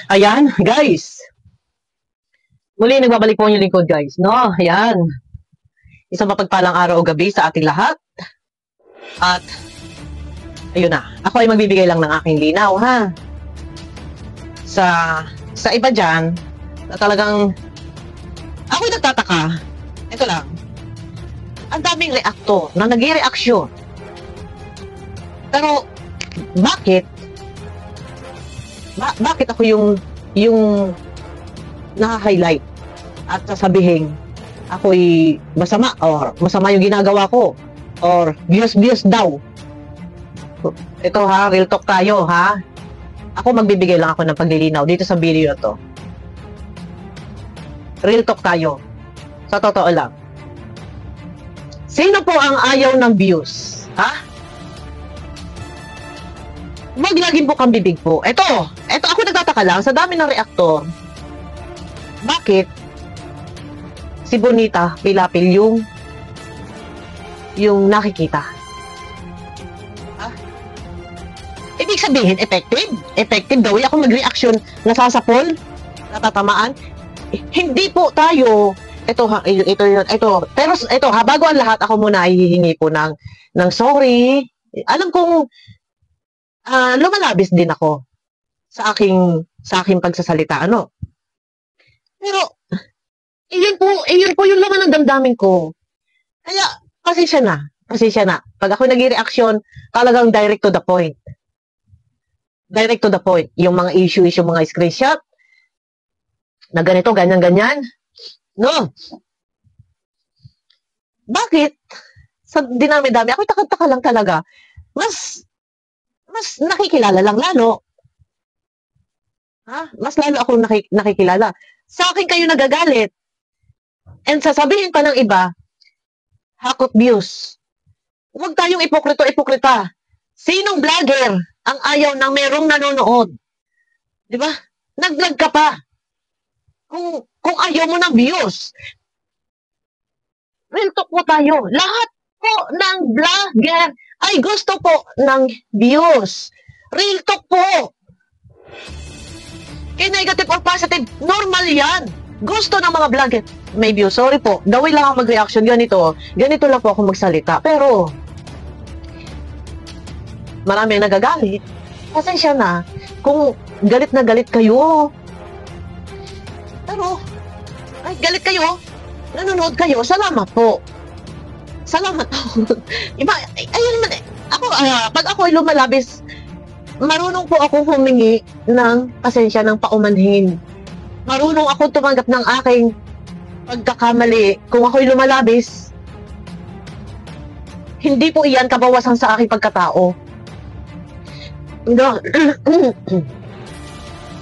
Ayan, guys. Muli, nagbabalik po yung lingkod, guys. No, ayan. Isang mapagpalang araw o gabi sa ating lahat. At, ayun na. Ako ay magbibigay lang ng aking linaw, ha? Sa iba dyan, na talagang, ako'y nagtataka. Ito lang. Ang daming reaktor na nag-reaksyon. Pero, bakit? Bakit ako yung na-highlight at sasabihin ako'y masama or masama yung ginagawa ko or bias daw. Ito ha, real talk tayo ha. Ako magbibigay lang ako ng paglilinaw dito sa video to. Real talk tayo. Sa totoo lang. Sino po ang ayaw ng views? Ha? Wag laging bukang bibig po. Ito ako nagtataka lang sa dami ng reaktor. Bakit si Bonita Pilapil yung nakikita? Ha? Ibig sabihin, effective? Effective daw. Ako mag-reaction, nasasapol, natatamaan. Hindi po tayo. Ito. Pero ito ha, bago ang lahat, ako muna ay hihingi po ng sorry. Alam kong lumalabis din ako sa aking pagsasalita, ano? Pero, iyon po yung laman ng damdamin ko. Kaya, pasensya na. Pag ako nag-reaction, talagang direct to the point. Direct to the point. Yung mga issue, mga screenshot, na ganito, ganyan. No. Bakit? Sa dinami-dami, ako takot-taka lang talaga. Mas nakikilala lang lalo. Ha? Mas lalo ako nakikilala. Sa akin kayo nagagalit. And sasabihin pa ng iba, hakot views. Huwag tayong ipokrito-ipokrita. Sinong vlogger ang ayaw ng merong nanonood? Di ba? Nag-vlog ka pa. Kung ayaw mo ng views. Real talk po tayo. Lahat po ng vlogger ay gusto po ng views. Real talk po. Kaya negative or positive, normal yan. Gusto ng mga vlogger, may views. Sorry po, the way lang ako mag-reaction, ganito lang po ako magsalita. Pero, marami ang nagagalit. Pasensya na, kung galit na galit kayo. Pero, ay, galit kayo, nanonood kayo, salamat po. Salamat po. Iba, ayun naman, pag ako ay lumalabis, marunong po ako humingi ng pasensya ng paumanhin. Marunong ako tumanggap ng aking pagkakamali. Kung ako'y lumalabis, hindi po iyan kabawasan sa aking pagkatao.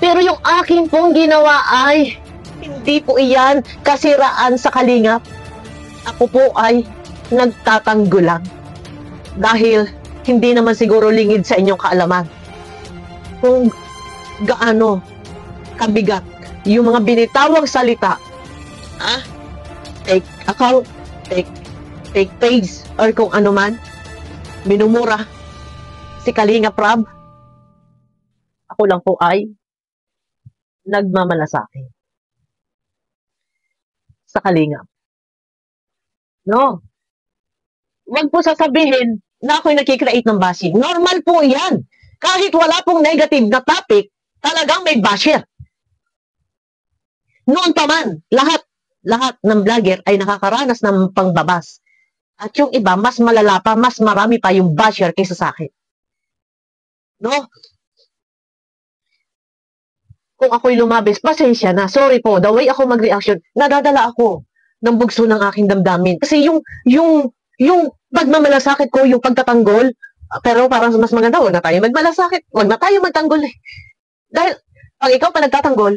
Pero yung aking pong ginawa ay hindi po iyan kasiraan sa kalingap. Ako po ay nagtatanggol lang. Dahil hindi naman siguro lingid sa inyong kaalaman kung gaano kabigat yung mga binitawang salita. Take account, take page, or kung ano man, minumura si Kalinga Prab. Ako lang po ay nagmamalasakit sa Kalinga. No. Huwag po sasabihin na ako'y nakikreate ng bashing. Normal po yan. Kahit wala pong negative na topic, talagang may basher. Noon pa man, lahat ng vlogger ay nakakaranas ng pangbabas. At yung iba, mas malala pa, mas marami pa yung basher kaysa sa akin. No? Kung ako'y lumabis, pasensya na. Sorry po, the way ako mag-reaction, nadadala ako ng bugso ng aking damdamin. Kasi yung pagmamalasakit ko, yung pagtatanggol, pero parang mas maganda, huwag na tayo magmalasakit, huwag na tayo magtanggol eh. Dahil, pag ikaw pa nagtatanggol,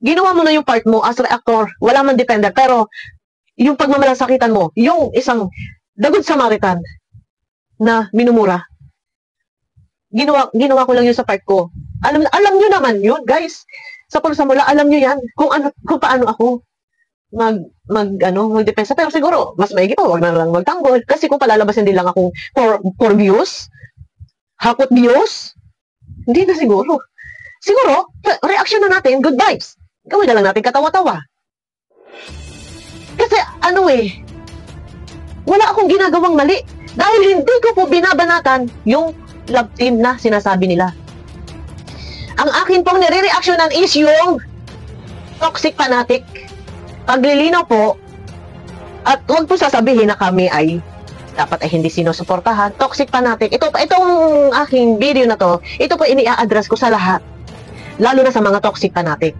ginawa mo na yung part mo as reactor, wala man depender, pero yung pagmamalasakitan mo, yung isang the good Samaritan na minumura, ginawa ko lang yun sa part ko. Alam nyo naman yun, guys. Sa mula, alam nyo yan, kung paano ako magdepensa. Pero siguro, mas maigi pa, wag na lang magtanggol. Kasi kung palalabasin din lang ako for views, hakot views, hindi na siguro. siguro, reaction na natin, good vibes. Gawin na lang natin katawa-tawa. Kasi wala akong ginagawang mali. Dahil hindi ko po binabanatan yung love team na sinasabi nila. Ang akin pong nire-reactionan is yung toxic fanatic. Paglilinaw po, at huwag po sasabihin na kami ay dapat ay hindi sinusuportahan. Toxic fanatic. Itong aking video na to, ito po ini-address ko sa lahat. Lalo na sa mga toxic fanatic.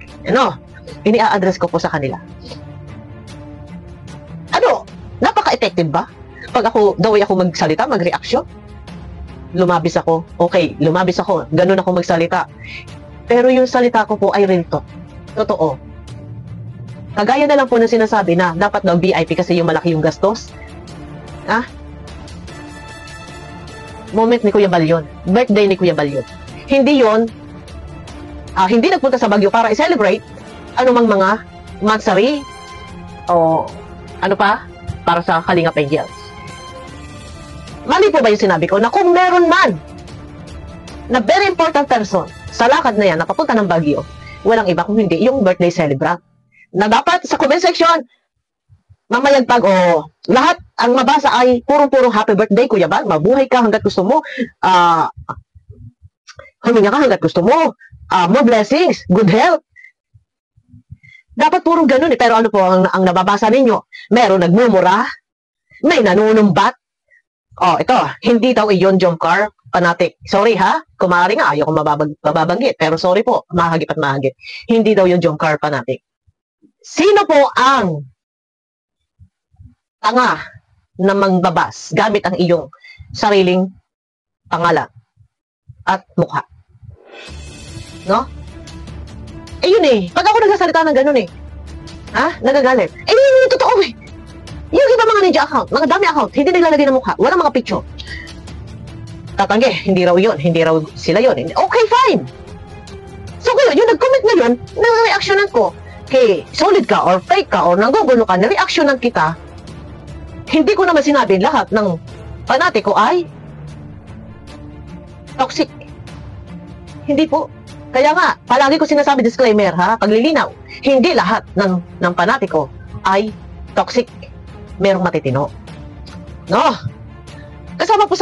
Ini-address ko po sa kanila. Napaka-effective ba? Pag daw ako magsalita, mag-reaction? Lumabis ako. Okay, lumabis ako. Ganun ako magsalita. Pero yung salita ko po ay real talk. Totoo. Kagaya na lang po na sinasabi na dapat daw VIP kasi yung malaki yung gastos. Moment ni Kuya Bal yun. Birthday ni Kuya Bal yun. Hindi yun, hindi nagpunta sa Baguio para i-celebrate anumang mga mansari o ano pa para sa Kalingap Angels. Mali po ba yung sinabi ko na kung meron man na very important person sa lakad na yan na papunta ng Baguio, walang iba kung hindi yung birthday celebrant. Na dapat sa comment section, mamayagpag lahat ang mabasa ay purong-purong happy birthday, Kuya Bal. Mabuhay ka hanggat gusto mo. Huminga ka hanggat gusto mo. More blessings, good health. Dapat purong ganun Pero ano po ang nababasa ninyo? Meron nagmumura, may nanunumbat. Ito, hindi daw iyon Jomcar fanatic. Sorry ha, kumari nga, ayaw ko mababanggit. Pero sorry po, mahagip at mahagip. Hindi daw yung Jomcar fanatic. Sino po ang tanga na mangbabas gamit ang iyong sariling pangalan at mukha? No? Yun pag ako nagsasalita ng ganun nagagalit. Yun totoo Yung iba mga ninja account, mga dami account, hindi naglalagay ng mukha, walang mga picture. Tatanggi, hindi raw sila yun. Okay, fine. So ngayon, yung nag-comment na yun, nang-reactionan ko, solid ka or fake ka or nanggugulo ka, na-reactionan kita, hindi ko naman sinabi lahat ng fanatiko ay toxic. Hindi po. Kaya nga, palagi ko sinasabi disclaimer paglilinaw, hindi lahat ng fanatiko ay toxic. Merong matitino. No? Kasama po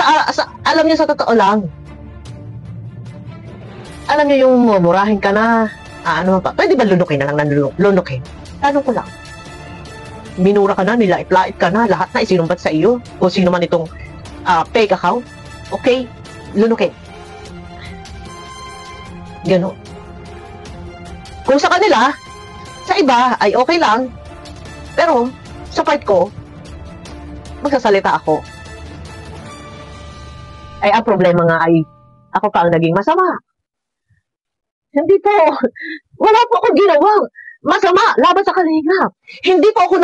alam niyo sa totoo lang. Alam niyo yung murahin ka na, ano pa, pwede ba lunukin na lang lunukin? Tanong ko lang. Minura ka na, nilait-lait ka na, lahat na isinumbat sa iyo, kung sino man itong fake account. Okay, lunukin. Gano'n. Kung sa kanila, sa iba ay okay lang, pero sa part ko, magsasalita ako. Ay, ang problema nga ay ako pa ang naging masama. Hindi po. Wala po akong ginawang masama laban sa Kalingap. Hindi po ako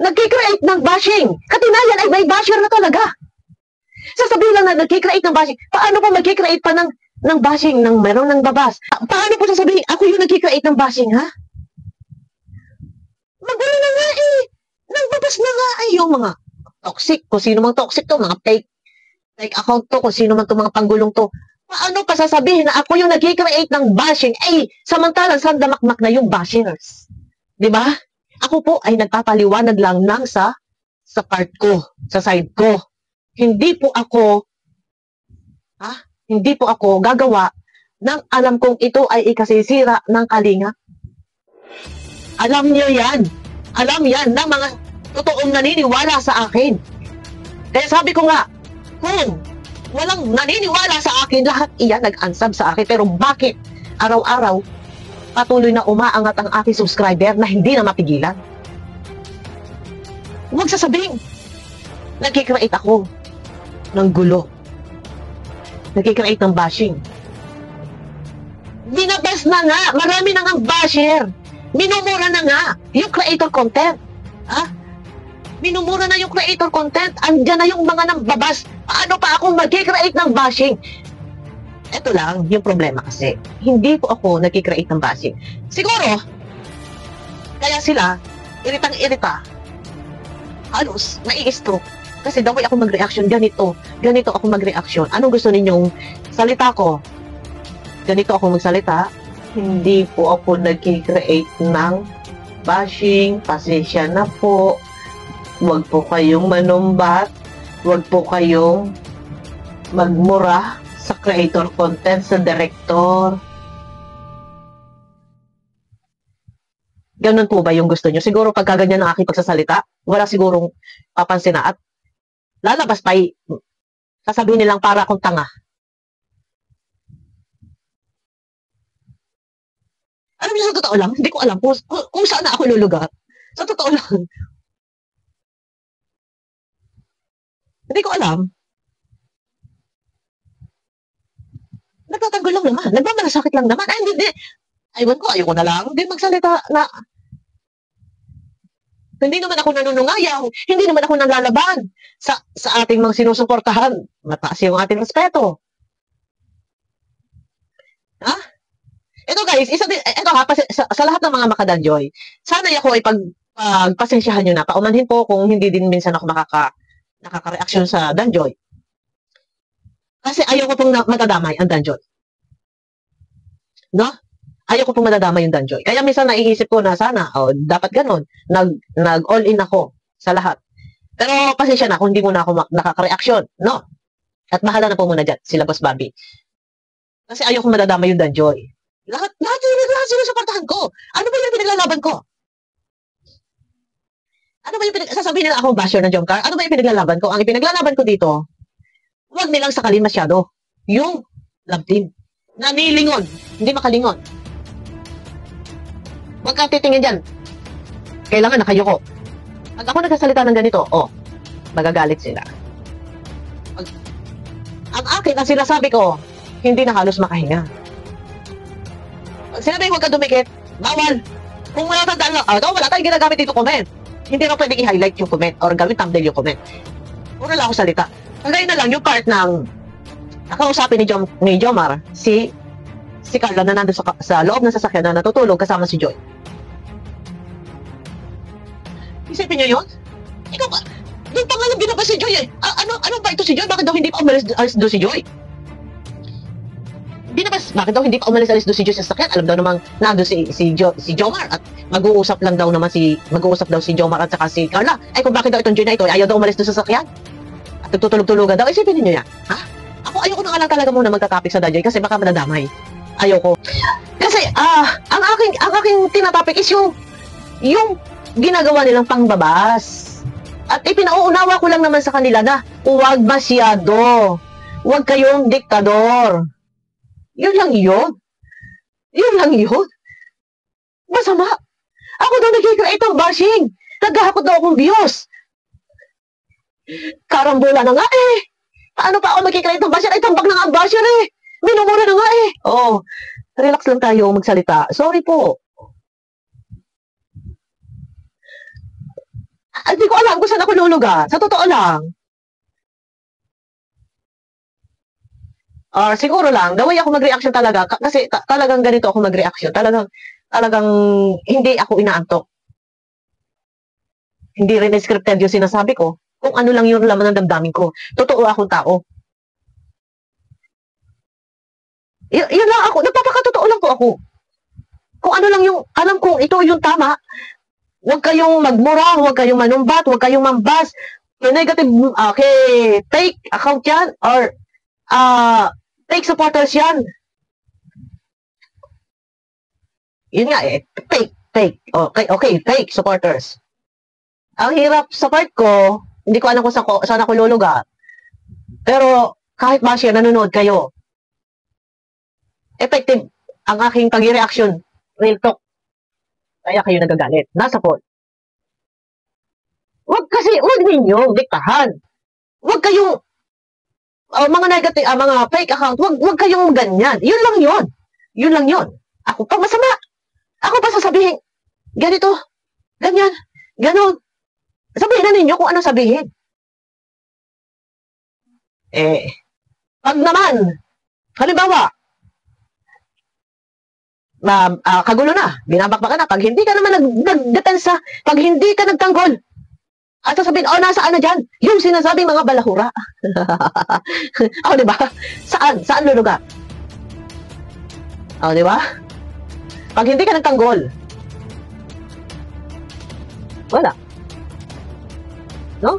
nag-create ng bashing. Katunayan ay may basher na talaga. Sasabihin lang na nag-create ng bashing. Paano po mag-create pa ng bashing ng meron ng babas? Paano po sasabihin ako yung nag-create ng bashing, ha? Magulo na nga nagbabas na nga yung mga toxic. Kung sino mang toxic to, mga fake account to, kung sino man to mga panggulong to. Paano pa sasabihin na ako yung nag-create ng bashing? Samantalang sandamakmak na yung bashers. Diba? Ako po ay nagpapaliwanag lang sa part ko, sa side ko. Hindi po ako gagawa ng alam kong ito ay ikasisira ng Kalingap. Alam niyo yan. Alam yan ng mga totoong naniniwala sa akin. Kaya sabi ko nga, kung walang naniniwala sa akin, lahat iyan nag-unsub sa akin. Pero bakit araw-araw patuloy na umaangat ang aking subscriber na hindi na mapigilan? Huwag sasabing nagkikreate ako ng gulo. Nagkikreate ng bashing. Binabas na nga. Marami na ngang basher. Minumura na nga yung creator content. Minumura na yung creator content. Andyan na yung mga nambabas. Paano pa akong mag-create ng bashing? Ito lang yung problema kasi. Hindi po ako nag-create ng bashing. Siguro, kaya sila, iritang-irita, halos, nai-stroke. Kasi daw ako mag-reaction, ganito ako mag-reaction. Anong gusto ninyong salita ko? ganito ako magsalita, hindi po ako nag-create ng bashing, pasensya na po, huwag po kayong manumbat, huwag po kayong magmura sa creator content, sa director. Ganun po ba yung gusto nyo? Siguro pagka ganyan ang aking pagsasalita, wala sigurong papansin na at lalabas pa sasabihin nilang para akong tanga. Alam niyo, sa totoo lang, hindi ko alam kung saan na ako lulugar. Sa totoo lang. Hindi ko alam. Nagtatanggol lang naman. Nagmamalasakit lang naman. Ay, hindi. Aywan ko, ayoko na lang. Hindi magsalita na hindi naman ako nanunungayaw. Hindi naman ako nalalaban sa ating mga sinusuportahan. Mataas yung ating respeto. Ha? Ito guys, ito ha, sa lahat ng mga makadanjoy, sana ako ay pagpasensyahan nyo na. Paumanhin po kung hindi din minsan ako nakaka-reaction sa danjoy. Kasi ayaw ko pong madadamay ang danjoy. No? Ayaw ko pong madadamay yung danjoy. Kaya minsan naiisip ko na sana, dapat ganun. Nag-all in ako sa lahat. Pero pasensya na kung hindi mo na ako nakaka-reaction. No? At mahala na po muna dyan, sila Boss Bobby. Kasi ayaw ko madadamay yung danjoy. Lahat sinusuportahan ko. Ano ba yung pinaglalaban ko? Ano ba yung sasabihin nila ako basher ng Jomcar? Ano ba yung pinaglalaban ko? Ang ipinaglalaban ko dito, huwag nilang sakalin masyado. Yung love team. Nanilingon. Hindi makalingon. Huwag kang titingin dyan. Kailangan nakayuko. Pag ako nagsasalita ng ganito, magagalit sila. Ang akin, ang sinasabi ko, hindi na halos makahinga. Sinabi huwag ka dumikit, bawal. Kung wala tayong ginagamit dito comment. Hindi na pwedeng i-highlight yung comment or gawin thumbnail yung comment. Puro lang ako salita. Kagaya na lang yung part ng nakausapin ni Jomar, si Carla na nandun sa loob ng sasakyan na natutulog kasama si Joy. Isipin niyo yun? Ikaw ba? Doon pa nga lang binaba si Joy eh. Ano ba ito si Joy? Bakit daw hindi pa umalis doon si Joy? Bakit daw hindi pa umalis doon si Joy sa sasakyan? Alam daw namang nandun si Jomar at mag-uusap daw si Jomar at saka si Carla. Ay kung bakit daw itong Joy na ito, ayaw daw umalis doon sa sasakyan? At nagtutulog-tulugan daw. Isipin niyo yan. Ha? Ayoko na nga lang talaga muna magta-topic sa Danjoy kasi baka madadamay. Ayoko. Kasi, ang aking tinatopic is yung ginagawa nilang pangbabas. At ipinauunawa ko lang naman sa kanila na huwag masyado. Huwag kayong diktador. Yun lang yun. Yun lang yun. Masama. Ako daw nag-create ng bashing. Naghahakot daw akong views. Karambola na nga eh. Paano pa ako mag-create ng basher? Ay, tambak na nga ang basher eh. Minumura na nga eh. Relax lang tayo magsalita. Sorry po. Hindi ko alam kung saan ako lulugar. Sa totoo lang. Or siguro lang, the way ako mag-reaction talaga, kasi talagang ganito ako mag-reaction. Talagang hindi ako inaantok. Hindi rin scripted yung sinasabi ko. Kung ano lang yung laman ng damdamin ko. Totoo akong tao. Yun lang ako. Nagpapakatotoo lang po ako. Kung ano lang yung, alam kong ito yung tama. Huwag kayong magmura, huwag kayong manumbat, huwag kayong mambas. Yung negative, fake account yan, or, fake supporters yan. Yun nga eh, fake. Okay, fake supporters. Ang hirap sa part ko, hindi ko alam kung saan ako lulugar. Pero, kahit ba siya nanonood kayo, effective ang aking pag-reaction, real talk. Kaya kayo nagagalit. Nasa fault. Huwag ninyong diktahan. Huwag kayong, mga negative, mga fake account, huwag kayong ganyan. Yun lang yun. Ako pa masama. Ako pa sasabihin, ganito, ganyan, ganon. Sabihin na ninyo kung ano sabihin. Pag naman, halimbawa, kagulo na, binabakbakan na, pag hindi ka naman nagdepensa, pag hindi ka nagtanggol, at sasabihin, nasaan na dyan? Yung sinasabing mga balahura. Diba? Saan lulugar? O, di ba? Pag hindi ka nagtanggol, wala. No?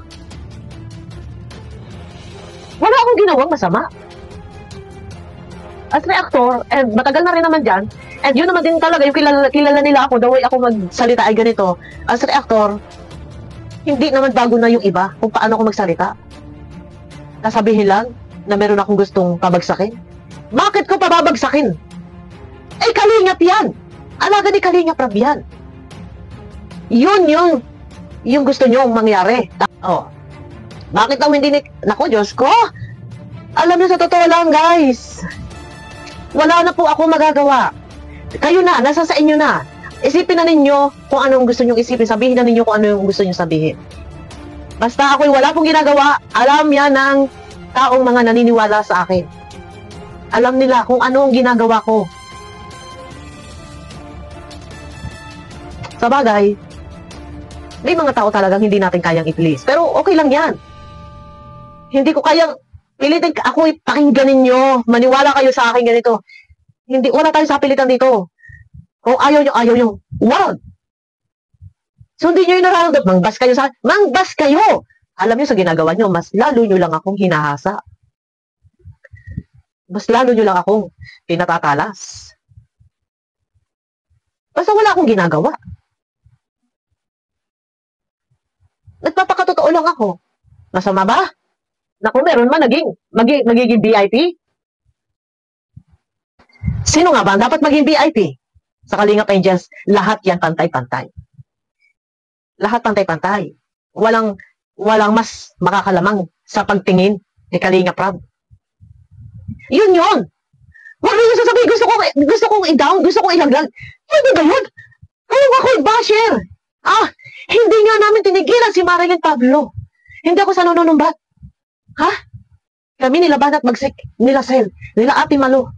Wala akong ginawang masama. As reactor, and matagal na rin naman dyan, and yun naman din talaga, yung kilala nila ako, the way ako magsalita ay ganito. As reactor, hindi naman bago na yung iba kung paano ako magsalita. Nasabihin lang na meron akong gustong pabagsakin. Bakit ko pababagsakin? Eh, Kalingap yan! Alaga ni Kalingap Rab yan. Yun yung gusto nyo mangyari. Oh. Bakit daw hindi Naku, Diyos ko! Alam niyo, sa totoo lang, guys, wala na po ako magagawa. Kayo na, nasa sa inyo na. Isipin na ninyo kung anong gusto nyong isipin. Sabihin na ninyo kung ano yung gusto nyong sabihin. Basta ako'y wala pong ginagawa, alam yan ng taong mga naniniwala sa akin. Alam nila kung ano ang ginagawa ko. Sa bagay, may mga tao talagang hindi natin kayang i-please. Pero okay lang yan. Hindi ko kayang pilitin ako'y pakinggan ninyo. Maniwala kayo sa akin ganito. Wala tayo sa pilitan dito. Kung ayaw nyo. Wag! Sundin nyo yung nararamdaman. Mangbas kayo sa akin. Mangbas kayo! Alam nyo sa ginagawa nyo, mas lalo nyo lang akong hinahasa. Mas lalo nyo lang akong pinatatalas. Basta wala akong ginagawa. Nagpapakatotoo lang ako. Masama ba? Naku, meron man magiging VIP? Sino nga ba dapat maging VIP? Sa Kalingap Angels, lahat yan pantay-pantay. Lahat pantay-pantay. Walang mas makakalamang sa pagtingin ni Kalingap Rab. Yun! Huwag niyo sasabihin, gusto kong i-down, gusto kong ilaglag. Hindi ba yun? Kung ako'y basher. Hindi nga namin tinigilan si Marilyn Pablo. Hindi ako sa nanunumbat. Ha? Kami nila Banat Bagsik, nila Sel, nila Ate Malo.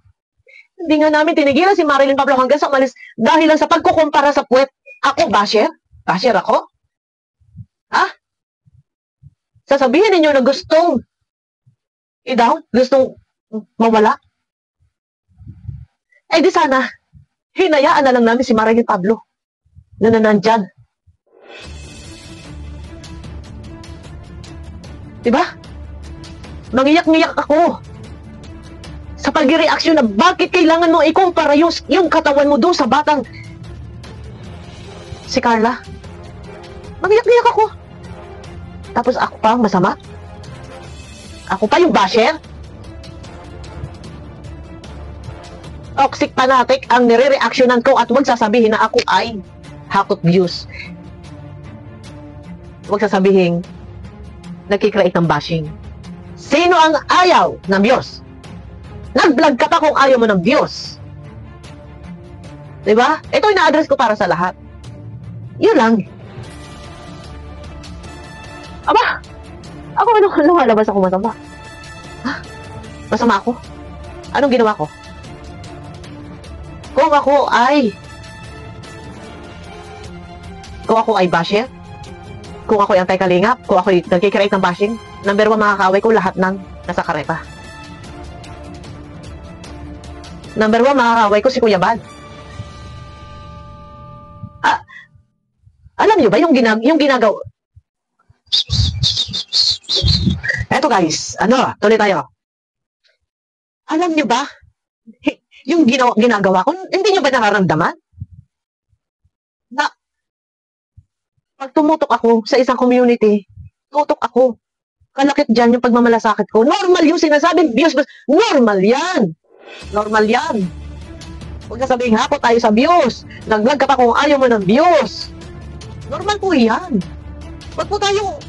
Hindi nga namin tinigilan si Marilyn Pablo hanggang sa umalis dahil lang sa pagkukumpara sa puwet. Ako, basher? Basher ako? Ha? Sasabihin ninyo na gustong i-down? Gustong mawala? Eh di sana, hinayaan na lang namin si Marilyn Pablo na nandyan. Diba? Mangiyak-ngiyak ako sa pag-reaction na bakit kailangan mo ikumpara yung katawan mo doon sa batang si Carla. Mangiyak-ngiyak ako. Tapos ako pa ang masama? Ako pa yung basher? Toxic fanatic ang nire-reactionan ko at huwag sasabihin na ako ay hakot views. Huwag sasabihin nagkikreate ng bashing. Sino ang ayaw ng Diyos? Nag-vlog ka pa kung ayaw mo ng Diyos. Diba? Ito yung na-address ko para sa lahat. Yun lang. Aba! Ako anong lumalabas ako masama? Ha? Masama ako? Anong ginawa ko? Kung ako ay basher, kung ako ay anti-Kalingap, kung ako ay nagkikreate ng bashing, number 1 mga kaaway ko, lahat ng nasa kareta. Number 1 mga kaaway ko, si Kuya Bal. Alam niyo ba yung ginagawa? Eto guys, tuloy tayo. Alam niyo ba, yung ginagawa ko, hindi niyo ba nararamdaman? Na, pag tumutok ako sa isang community, tutok ako. Kalakit dyan yung pagmamalasakit ko. Normal yung sinasabing views. Normal yan. Normal yan. Huwag na sabihin, hako tayo sa views. Nag-vlog ka pa kung ayaw mo ng views. Normal po yan. Huwag po tayo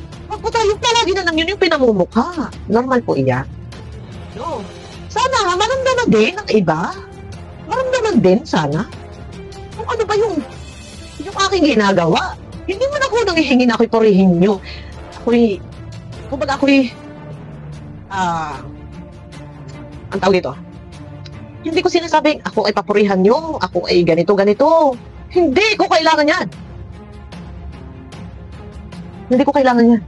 palagi na lang yun yung pinamumukha. Normal po yan. No. Sana maramdaman din ng iba. Maramdaman din sana. Kung ano ba yung aking ginagawa. Hindi man ako nanghihingi na ako'y purihin nyo. Ang tawag dito, hindi ko sinasabing ako ay papurihan nyo, ako ay ganito. Hindi ko kailangan yan. Hindi ko kailangan yan.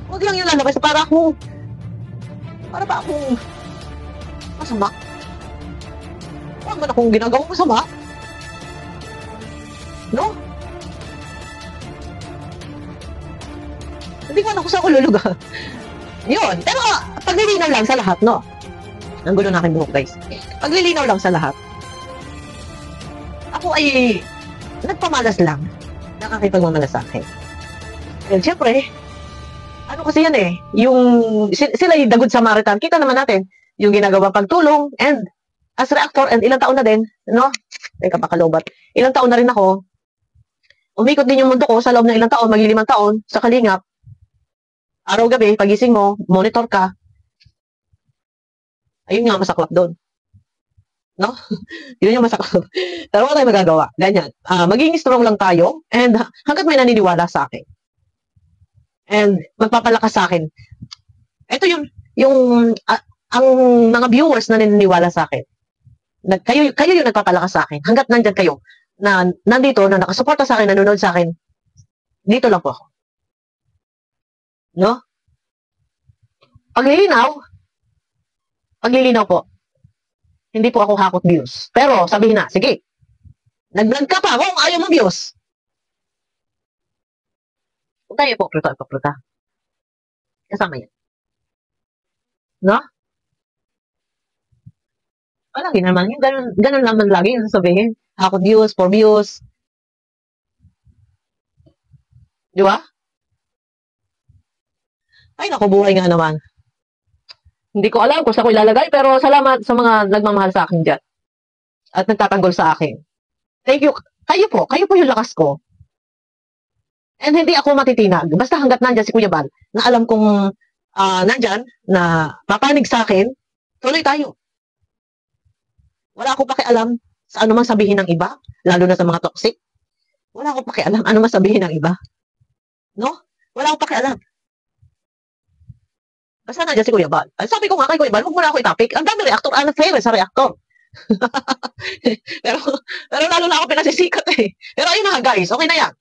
Huwag lang yung lalabas para ba akong Masama. Huwag man akong ginagawang masama. No? Hindi man ako sa kululuga. Yun. Pero paglilinaw lang sa lahat, no? Ang gulo na aking buhok, guys. Paglilinaw lang sa lahat. Ako ay nagpamalas lang ng aking pagmamalasakit. Well, syempre, ano kasi yan eh, sila yung dagod Samaritan. Kita naman natin, yung ginagawang pagtulong, and as reactor, and ilang taon na din, no? Teka, makalobat. Ilang taon na rin ako, umikot din yung mundo ko sa loob ng ilang taon, mag-5 taon, sa Kalingap. Araw-gabi, pagising mo, monitor ka. Ayun nga, masaklap doon. No? Yun yung masaklap. Pero wala tayong magagawa. Ganyan. Maging strong lang tayo, and hanggat may naniniwala sa akin. And magpapalakas sa akin. Ito ang mga viewers na naniniwala sa akin. Kayo yung nagpapalakas sa akin. Hanggat nandyan kayo, na nandito, na nakasuporta sa akin, nanonood sa akin, dito lang po ako. No? Paglilinaw po. Hindi po ako hakot views. Pero sabihin na, sige, nag-vlog ka pa kung ayaw mo views. Huwag tayo ipokluta. Kasama yan. No? Palagi naman. Yung ganun naman lagi yung sasabihin. Hakot views, for views. Di ba? Ay, naku, buhay nga naman. Hindi ko alam kung saan ko ilalagay, pero salamat sa mga nagmamahal sa akin dyan. At nagtatanggol sa akin. Thank you. Kayo po yung lakas ko. And hindi ako matitinag. Basta hanggat nandyan si Kuya Bal, na alam kong nandyan, na papanig sa akin, tuloy tayo. Wala akong pakialam sa ano man sabihin ng iba, lalo na sa mga toxic. Wala akong pakialam ano man sabihin ng iba. No? Wala akong pakialam. Basta nandiyan si Kuya Bal. Sabi ko nga kay Kuya Bal, huwag mo na ako i-topic. Ang dami reactor, unfair sa reactor. pero lalo na ako pinasisikat eh. Pero ayun na guys, okay na yan.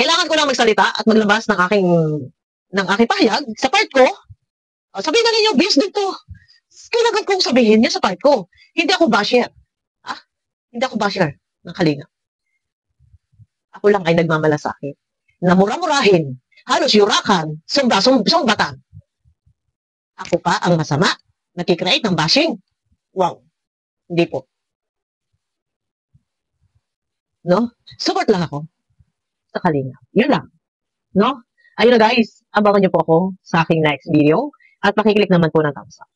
Kailangan ko lang magsalita at maglabas ng aking pahayag sa part ko. Sabihin na ninyo, views dito. Kailangan kong sabihin yan sa part ko. Hindi ako basher. Hindi ako basher ng Kalinga. Ako lang ay nagmamalasakit. Na mura-murahin, halos yurakan, sumbatan. Ako pa ang masama, nagkikreate ng bashing. Wow. Hindi po. No? Support lang ako sa Kalinga. Yun lang. No? Ayun na guys, abangan niyo po ako sa aking next video at pakiclick naman po ng thumbs up.